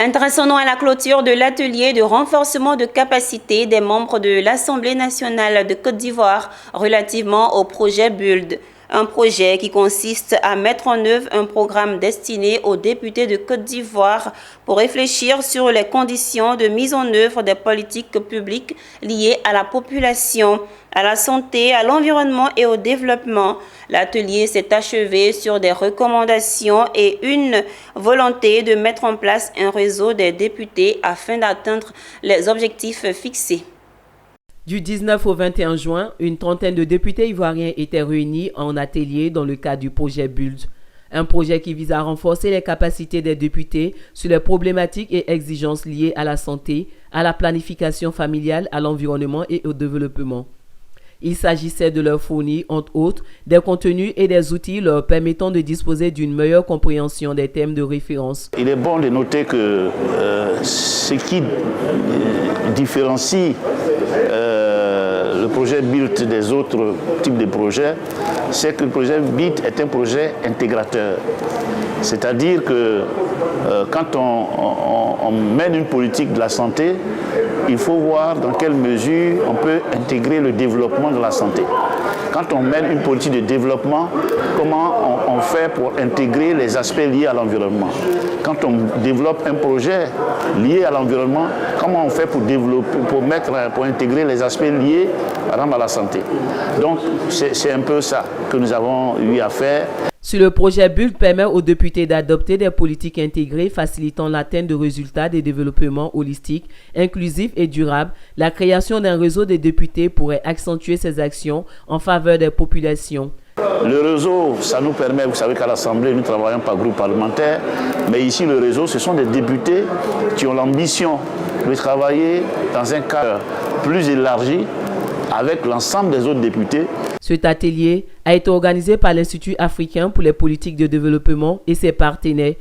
Intéressons-nous à la clôture de l'atelier de renforcement de capacité des membres de l'Assemblée nationale de Côte d'Ivoire relativement au projet BULD. Un projet qui consiste à mettre en œuvre un programme destiné aux députés de Côte d'Ivoire pour réfléchir sur les conditions de mise en œuvre des politiques publiques liées à la population, à la santé, à l'environnement et au développement. L'atelier s'est achevé sur des recommandations et une volonté de mettre en place un réseau des députés afin d'atteindre les objectifs fixés. Du 19 au 21 juin, une trentaine de députés ivoiriens étaient réunis en atelier dans le cadre du projet BULD. Un projet qui vise à renforcer les capacités des députés sur les problématiques et exigences liées à la santé, à la planification familiale, à l'environnement et au développement. Il s'agissait de leur fournir, entre autres, des contenus et des outils leur permettant de disposer d'une meilleure compréhension des thèmes de référence. Il est bon de noter que ce qui différencie le projet BULD des autres types de projets, c'est que le projet BULD est un projet intégrateur. C'est-à-dire que quand on mène une politique de la santé, il faut voir dans quelle mesure on peut intégrer le développement de la santé. Quand on mène une politique de développement, comment on fait pour intégrer les aspects liés à l'environnement? Quand on développe un projet lié à l'environnement, comment on fait pour intégrer les aspects liés par exemple, à la santé? Donc c'est un peu ça que nous avons eu à faire. Sur le projet BULD permet aux députés d'adopter des politiques intégrées facilitant l'atteinte de résultats de développement holistique, inclusif et durable. La création d'un réseau des députés pourrait accentuer ces actions en faveur des populations. Le réseau, ça nous permet, vous savez qu'à l'Assemblée, nous travaillons par groupe parlementaire, mais ici le réseau, ce sont des députés qui ont l'ambition de travailler dans un cadre plus élargi avec l'ensemble des autres députés. Cet atelier a été organisé par l'Institut africain pour les politiques de développement et ses partenaires.